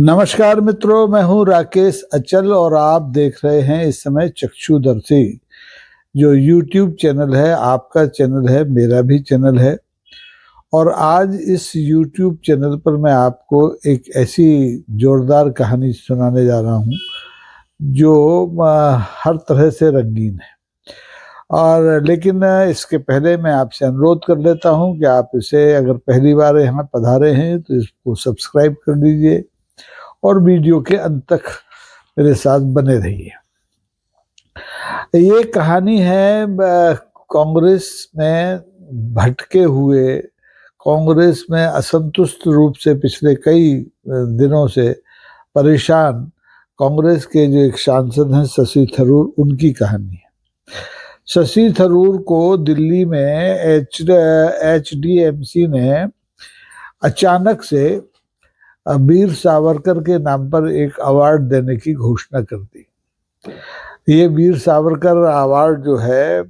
नमस्कार मित्रों, मैं हूं राकेश अचल और आप देख रहे हैं इस समय चक्षुदर्शी जो YouTube चैनल है। आपका चैनल है, मेरा भी चैनल है। और आज इस YouTube चैनल पर मैं आपको एक ऐसी जोरदार कहानी सुनाने जा रहा हूं जो हर तरह से रंगीन है। और लेकिन इसके पहले मैं आपसे अनुरोध कर लेता हूं कि आप इसे अगर पहली बार यहाँ पधारे हैं तो इसको सब्सक्राइब कर लीजिए और वीडियो के अंत तक मेरे साथ बने रहिए। ये कहानी है कांग्रेस में भटके हुए, कांग्रेस में असंतुष्ट रूप से पिछले कई दिनों से परेशान कांग्रेस के जो एक सांसद हैं शशि थरूर, उनकी कहानी है। शशि थरूर को दिल्ली में HDMC ने अचानक से वीर सावरकर के नाम पर एक अवार्ड देने की घोषणा कर दी। ये वीर सावरकर अवार्ड जो है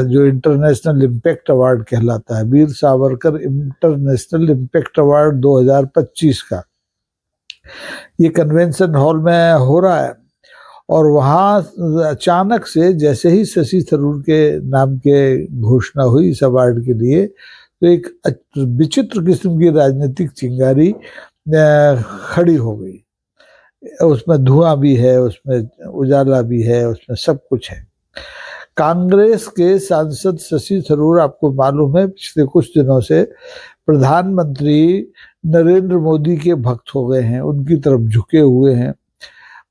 जो इंटरनेशनल इम्पैक्ट अवार्ड कहलाता है, Veer Savarkar international impact award 2025 का ये कन्वेंशन हॉल में हो रहा है। और वहाँ अचानक से जैसे ही शशि थरूर के नाम के घोषणा हुई इस अवार्ड के लिए, तो एक विचित्र किस्म की राजनीतिक चिंगारी खड़ी हो गई। उसमें धुआं भी है, उसमें उजाला भी है, उसमें सब कुछ है। कांग्रेस के सांसद शशि थरूर, आपको मालूम है, पिछले कुछ दिनों से प्रधानमंत्री नरेंद्र मोदी के भक्त हो गए हैं, उनकी तरफ झुके हुए हैं।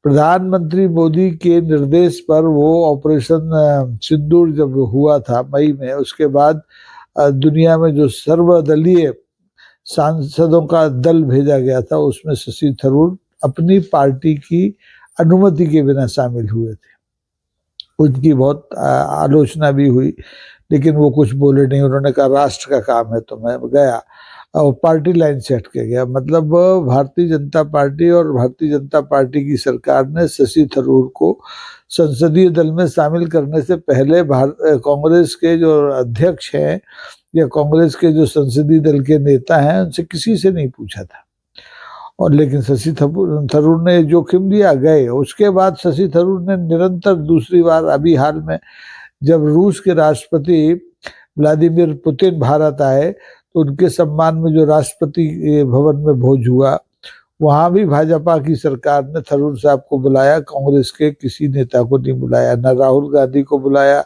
प्रधानमंत्री मोदी के निर्देश पर वो ऑपरेशन सिंदूर जब हुआ था मई में, उसके बाद दुनिया में जो सर्वदलीय सांसदों का दल भेजा गया था उसमें शशि थरूर अपनी पार्टी की अनुमति के बिना शामिल हुए थे। उनकी बहुत आलोचना भी हुई, लेकिन वो कुछ बोले नहीं। उन्होंने कहा राष्ट्र का काम है, तो मैं गया और पार्टी लाइन से हट के गया। मतलब भारतीय जनता पार्टी और भारतीय जनता पार्टी की सरकार ने शशि थरूर को संसदीय दल में शामिल करने से पहले कांग्रेस के जो अध्यक्ष हैं या कांग्रेस के जो संसदीय दल के नेता हैं, उनसे किसी से नहीं पूछा था। और लेकिन शशि थरूर ने जोखिम लिया, गए। उसके बाद शशि थरूर ने निरंतर दूसरी बार अभी हाल में जब रूस के राष्ट्रपति व्लादिमीर पुतिन भारत आए तो उनके सम्मान में जो राष्ट्रपति भवन में भोज हुआ, वहां भी भाजपा की सरकार ने थरूर साहब को बुलाया, कांग्रेस के किसी नेता को नहीं बुलाया। न राहुल गांधी को बुलाया,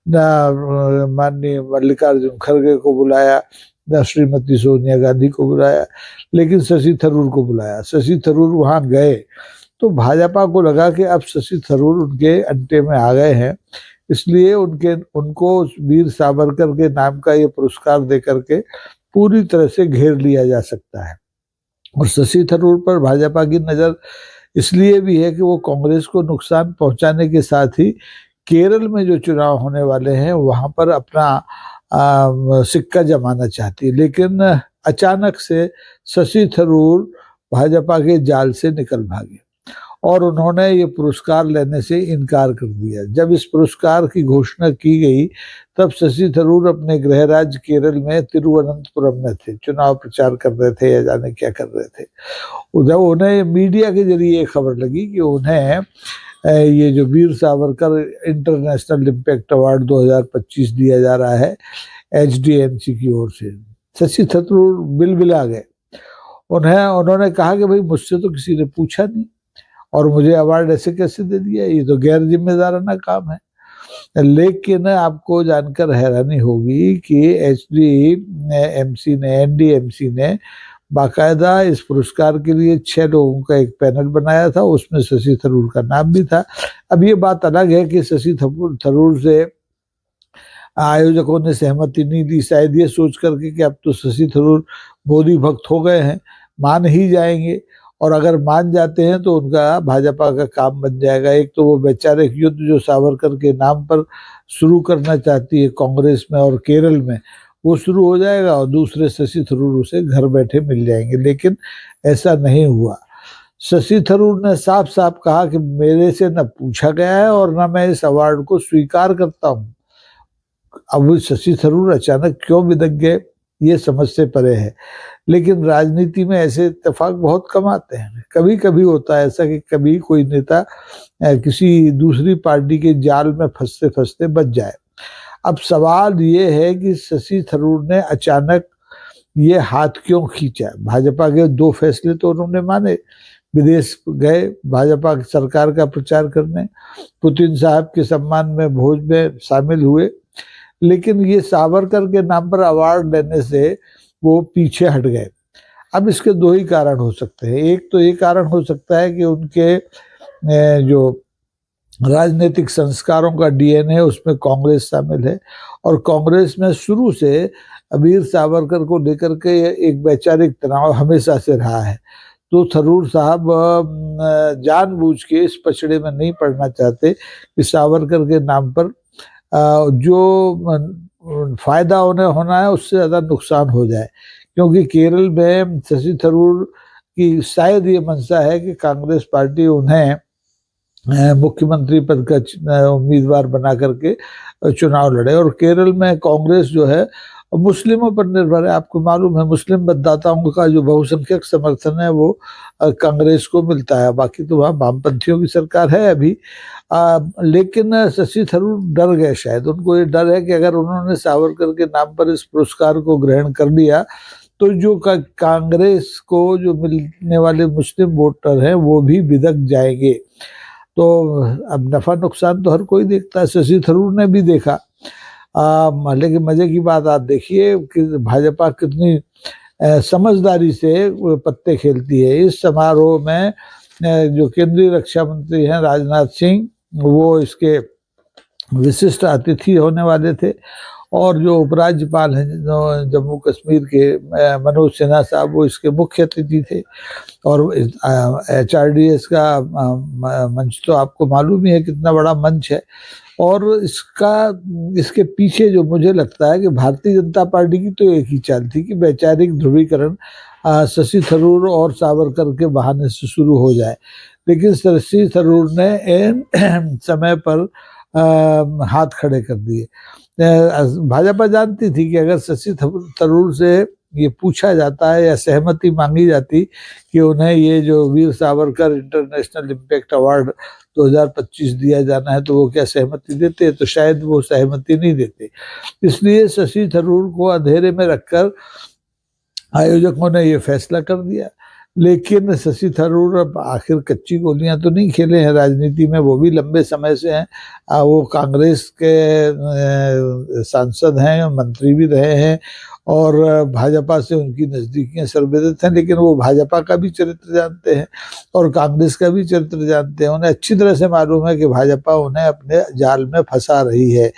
न माननीय मल्लिकार्जुन खड़गे को बुलाया, न श्रीमती सोनिया गांधी को बुलाया, लेकिन शशि थरूर को बुलाया। शशि थरूर वहां गए तो भाजपा को लगा कि अब शशि थरूर उनके अड्डे में आ गए हैं, इसलिए उनको वीर सावरकर के नाम का ये पुरस्कार दे करके पूरी तरह से घेर लिया जा सकता है। और शशि थरूर पर भाजपा की नजर इसलिए भी है कि वो कांग्रेस को नुकसान पहुंचाने के साथ ही केरल में जो चुनाव होने वाले हैं वहां पर अपना सिक्का जमाना चाहती है। लेकिन अचानक से शशि थरूर भाजपा के जाल से निकल भागे और उन्होंने ये पुरस्कार लेने से इनकार कर दिया। जब इस पुरस्कार की घोषणा की गई तब शशि थरूर अपने गृह राज्य केरल में तिरुवनंतपुरम में थे, चुनाव प्रचार कर रहे थे या जाने क्या कर रहे थे। जब उन्हें मीडिया के जरिए ये खबर लगी कि उन्हें ये जो Veer Savarkar international impact award 2025 दिया जा रहा है HDMC की ओर से, शशि थरूर बिलबिला गए। उन्होंने कहा कि भाई मुझसे तो किसी ने पूछा नहीं और मुझे अवार्ड ऐसे कैसे दे दिया, ये तो गैर जिम्मेदाराना काम है। लेकिन आपको जानकर हैरानी होगी कि NDMC ने बाकायदा इस पुरस्कार के लिए 6 लोगों का एक पैनल बनाया था, उसमें शशि थरूर का नाम भी था। अब ये बात अलग है कि शशि थरूर से आयोजकों ने सहमति नहीं दी, शायद ये सोच करके कि अब तो शशि थरूर मोदी भक्त हो गए हैं, मान ही जाएंगे। और अगर मान जाते हैं तो उनका भाजपा का काम बन जाएगा। एक तो वो वैचारिक युद्ध जो सावरकर के नाम पर शुरू करना चाहती है कांग्रेस में और केरल में, वो शुरू हो जाएगा, और दूसरे शशि थरूर उसे घर बैठे मिल जाएंगे। लेकिन ऐसा नहीं हुआ। शशि थरूर ने साफ साफ कहा कि मेरे से न पूछा गया है और न मैं इस अवार्ड को स्वीकार करता हूँ। अब शशि थरूर अचानक क्यों बिदक गए, ये समझ से परे है। लेकिन राजनीति में ऐसे इत्तेफाक बहुत कम आते हैं। कभी कभी होता है ऐसा कि कभी कोई नेता किसी दूसरी पार्टी के जाल में फंसते फंसते बच जाए। अब सवाल ये है कि शशि थरूर ने अचानक ये हाथ क्यों खींचा। भाजपा के 2 फैसले तो उन्होंने माने, विदेश गए भाजपा की सरकार का प्रचार करने, पुतिन साहब के सम्मान में भोज में शामिल हुए, लेकिन ये सावरकर के नाम पर अवार्ड लेने से वो पीछे हट गए। अब इसके 2 ही कारण हो सकते हैं। एक तो ये कारण हो सकता है कि उनके जो राजनीतिक संस्कारों का डीएनए उसमें कांग्रेस शामिल है, और कांग्रेस में शुरू से वीर सावरकर को लेकर के एक वैचारिक तनाव हमेशा से रहा है। तो थरूर साहब जानबूझ के इस पचड़े में नहीं पड़ना चाहते कि सावरकर के नाम पर जो फायदा उन्हें होना है उससे ज्यादा नुकसान हो जाए। क्योंकि केरल में शशि थरूर की शायद ये मंशा है कि कांग्रेस पार्टी उन्हें मुख्यमंत्री पद का उम्मीदवार बना करके चुनाव लड़े, और केरल में कांग्रेस जो है मुस्लिमों पर निर्भर है। आपको मालूम है मुस्लिम मतदाताओं का जो बहुसंख्यक समर्थन है वो कांग्रेस को मिलता है। बाकी तो वहाँ वामपंथियों की सरकार है अभी। लेकिन शशि थरूर डर गए, शायद उनको ये डर है कि अगर उन्होंने सावरकर के नाम पर इस पुरस्कार को ग्रहण कर लिया तो जो कांग्रेस को जो मिलने वाले मुस्लिम वोटर हैं वो भी बिदक जाएंगे। तो अब नफा नुकसान तो हर कोई देखता है, शशि थरूर ने भी देखा। लेकिन मजे की बात आप देखिए कि भाजपा कितनी समझदारी से पत्ते खेलती है। इस समारोह में जो केंद्रीय रक्षा मंत्री हैं राजनाथ सिंह, वो इसके विशिष्ट अतिथि होने वाले थे, और जो उपराज्यपाल हैं जम्मू कश्मीर के मनोज सिन्हा साहब, वो इसके मुख्य अतिथि थे। और HRDS का मंच तो आपको मालूम ही है कितना बड़ा मंच है। और इसके पीछे जो मुझे लगता है कि भारतीय जनता पार्टी की तो एक ही चाल थी कि वैचारिक ध्रुवीकरण शशि थरूर और सावरकर के बहाने से शुरू हो जाए। लेकिन शशि थरूर ने समय पर हाथ खड़े कर दिए। भाजपा जानती थी कि अगर शशि थरूर से ये पूछा जाता है या सहमति मांगी जाती कि उन्हें ये जो Veer Savarkar international impact award 2025 दिया जाना है, तो वो क्या सहमति देते, तो शायद वो सहमति नहीं देते। इसलिए शशि थरूर को अंधेरे में रखकर आयोजकों ने ये फैसला कर दिया। लेकिन शशि थरूर अब आखिर कच्ची गोलियां तो नहीं खेले हैं राजनीति में, वो भी लंबे समय से हैं। वो कांग्रेस के सांसद हैं, मंत्री भी रहे हैं, और भाजपा से उनकी नजदीकियां सर्वविदित हैं। लेकिन वो भाजपा का भी चरित्र जानते हैं और कांग्रेस का भी चरित्र जानते हैं। उन्हें अच्छी तरह से मालूम है कि भाजपा उन्हें अपने जाल में फंसा रही है,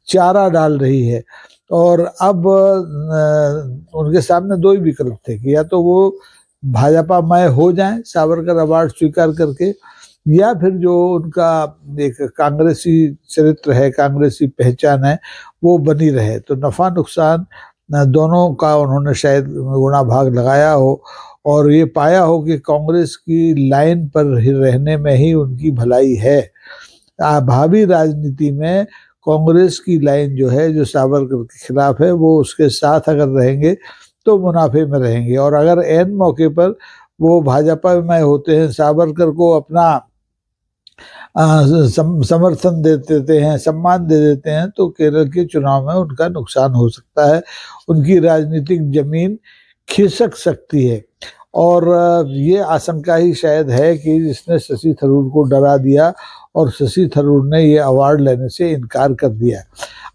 चारा डाल रही है। और अब उनके सामने 2 ही विकल्प थे कि या तो वो भाजपा मय हो जाए सावरकर अवार्ड स्वीकार करके, या फिर जो उनका एक कांग्रेसी चरित्र है, कांग्रेसी पहचान है, वो बनी रहे। तो नफा नुकसान दोनों का उन्होंने शायद गुणा भाग लगाया हो, और ये पाया हो कि कांग्रेस की लाइन पर रहने में ही उनकी भलाई है। भावी राजनीति में कांग्रेस की लाइन जो है, जो सावरकर के खिलाफ है, वो उसके साथ अगर रहेंगे तो मुनाफे में रहेंगे। और अगर ऐन मौके पर वो भाजपा में होते हैं, सावरकर को अपना समर्थन दे देते हैं, सम्मान दे देते हैं, तो केरल के चुनाव में उनका नुकसान हो सकता है, उनकी राजनीतिक जमीन खिसक सकती है। और ये आशंका ही शायद है कि जिसने शशि थरूर को डरा दिया और शशि थरूर ने ये अवार्ड लेने से इनकार कर दिया।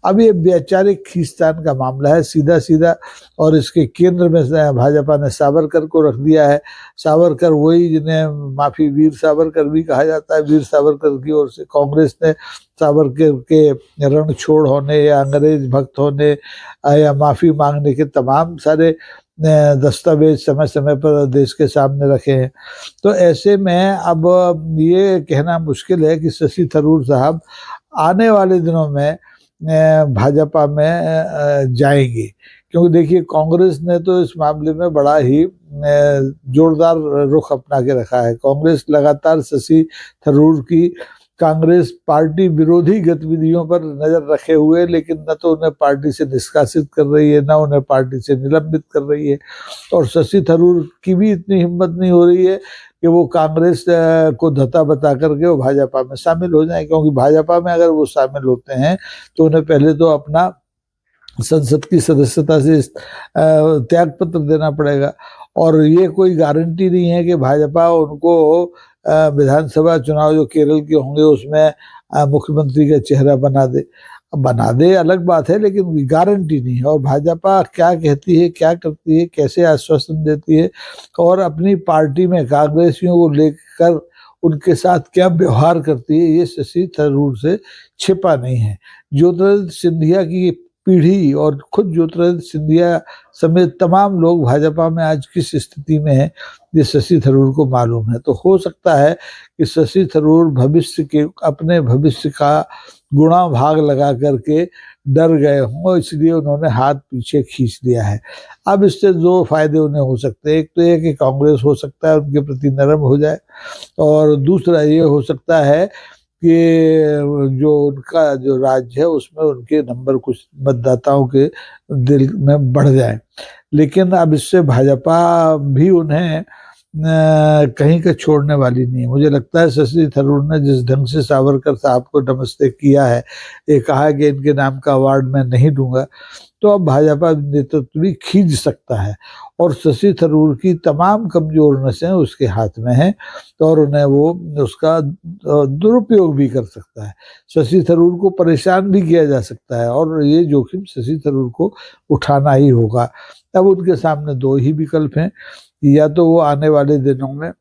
अब ये वैचारिक खींचतान का मामला है सीधा सीधा, और इसके केंद्र में भाजपा ने सावरकर को रख दिया है। सावरकर वही जिन्हें माफी वीर सावरकर भी कहा जाता है। वीर सावरकर की ओर से कांग्रेस ने सावरकर के रण छोड़ होने या अंग्रेज भक्त होने या माफी मांगने के तमाम सारे दस्तावेज समय समय पर देश के सामने रखे हैं। तो ऐसे में अब ये कहना मुश्किल है कि शशि थरूर साहब आने वाले दिनों में भाजपा में जाएंगे, क्योंकि देखिए कांग्रेस ने तो इस मामले में बड़ा ही जोरदार रुख अपना के रखा है। कांग्रेस लगातार शशि थरूर की कांग्रेस पार्टी विरोधी गतिविधियों पर नजर रखे हुए, लेकिन न तो उन्हें पार्टी से निष्कासित कर रही है, न उन्हें पार्टी से निलंबित कर रही है। और शशि थरूर की भी इतनी हिम्मत नहीं हो रही है कि वो कांग्रेस को धता बता करके वो भाजपा में शामिल हो जाए, क्योंकि भाजपा में अगर वो शामिल होते हैं तो उन्हें पहले तो अपना संसद की सदस्यता से त्याग पत्र देना पड़ेगा, और ये कोई गारंटी नहीं है कि भाजपा उनको विधानसभा चुनाव जो केरल के होंगे उसमें मुख्यमंत्री का चेहरा बना दे अलग बात है, लेकिन गारंटी नहीं है। और भाजपा क्या कहती है, क्या करती है, कैसे आश्वासन देती है और अपनी पार्टी में कांग्रेसियों को लेकर उनके साथ क्या व्यवहार करती है, ये शशि थरूर से छिपा नहीं है। ज्योतिरादित्य सिंधिया की पीढ़ी और खुद ज्योतिरादित्य सिंधिया समेत तमाम लोग भाजपा में आज किस स्थिति में है ये शशि थरूर को मालूम है। तो हो सकता है कि शशि थरूर अपने भविष्य का गुणा भाग लगा करके डर गए हों, इसलिए उन्होंने हाथ पीछे खींच लिया है। अब इससे दो फायदे उन्हें हो सकते हैं। एक तो ये कि कांग्रेस हो सकता है उनके प्रति नरम हो जाए, और दूसरा ये हो सकता है कि जो उनका जो राज्य है उसमें उनके नंबर कुछ मतदाताओं के दिल में बढ़ जाए। लेकिन अब इससे भाजपा भी उन्हें कहीं का छोड़ने वाली नहीं है। मुझे लगता है शशि थरूर ने जिस ढंग से सावरकर साहब को नमस्ते किया है, ये कहा कि इनके नाम का अवार्ड मैं नहीं दूंगा, तो अब भाजपा नेतृत्व भी खींच सकता है। और शशि थरूर की तमाम कमजोर नसें उसके हाथ में हैं, तो और उन्हें वो उसका दुरुपयोग भी कर सकता है। शशि थरूर को परेशान भी किया जा सकता है, और ये जोखिम शशि थरूर को उठाना ही होगा। अब उनके सामने दो ही विकल्प हैं, या तो वो आने वाले दिनों में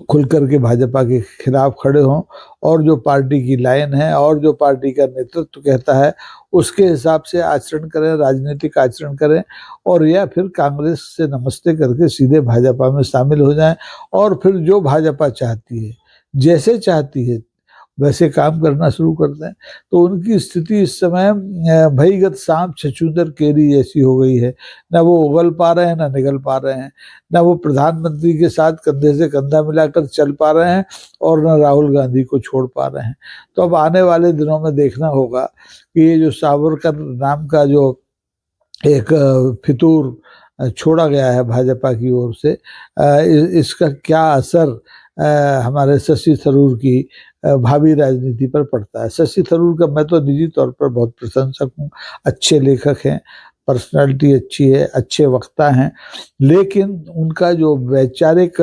खुल करके भाजपा के खिलाफ खड़े हों और जो पार्टी की लाइन है और जो पार्टी का नेतृत्व कहता है उसके हिसाब से आचरण करें, राजनीतिक आचरण करें, और या फिर कांग्रेस से नमस्ते करके सीधे भाजपा में शामिल हो जाएं और फिर जो भाजपा चाहती है, जैसे चाहती है वैसे काम करना शुरू करते हैं। तो उनकी स्थिति इस समय भईगत सांप छछूंदर केरी जैसी हो गई है। ना वो उगल पा रहे हैं, ना निगल पा रहे हैं, ना वो प्रधानमंत्री के साथ कंधे से कंधा मिलाकर चल पा रहे हैं, और ना राहुल गांधी को छोड़ पा रहे हैं। तो अब आने वाले दिनों में देखना होगा कि ये जो सावरकर नाम का जो एक फितूर छोड़ा गया है भाजपा की ओर से, इसका क्या असर हमारे शशि थरूर की भावी राजनीति पर पड़ता है। शशि थरूर का मैं तो निजी तौर पर बहुत प्रशंसक हूँ, अच्छे लेखक हैं, पर्सनालिटी अच्छी है, अच्छे वक्ता हैं, लेकिन उनका जो वैचारिक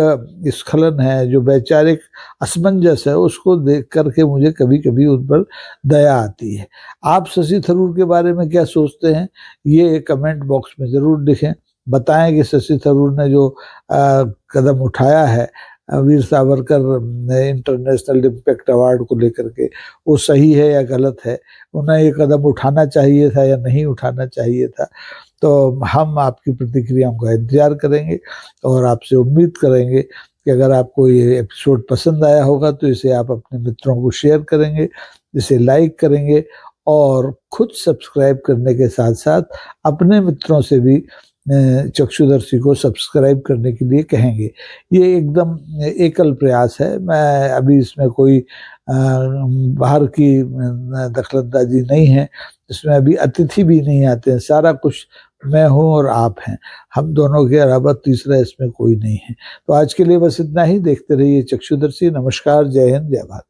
स्खलन है, जो वैचारिक असमंजस है, उसको देख करके मुझे कभी कभी उन पर दया आती है। आप शशि थरूर के बारे में क्या सोचते हैं, ये कमेंट बॉक्स में ज़रूर लिखें। बताएं कि शशि थरूर ने जो कदम उठाया है Veer Savarkar international impact award को लेकर के, वो सही है या गलत है, उन्हें ये कदम उठाना चाहिए था या नहीं उठाना चाहिए था। तो हम आपकी प्रतिक्रियाओं का इंतजार करेंगे और आपसे उम्मीद करेंगे कि अगर आपको ये एपिसोड पसंद आया होगा तो इसे आप अपने मित्रों को शेयर करेंगे, इसे लाइक करेंगे, और खुद सब्सक्राइब करने के साथ साथ अपने मित्रों से भी चक्षुदर्शी को सब्सक्राइब करने के लिए कहेंगे। ये एकदम एकल प्रयास है, मैं अभी इसमें कोई बाहर की दखलंदाजी नहीं है, इसमें अभी अतिथि भी नहीं आते हैं, सारा कुछ मैं हूँ और आप हैं, हम दोनों के अलावा तीसरा इसमें कोई नहीं है। तो आज के लिए बस इतना ही। देखते रहिए चक्षुदर्शी। नमस्कार, जय हिंद, जय भारत।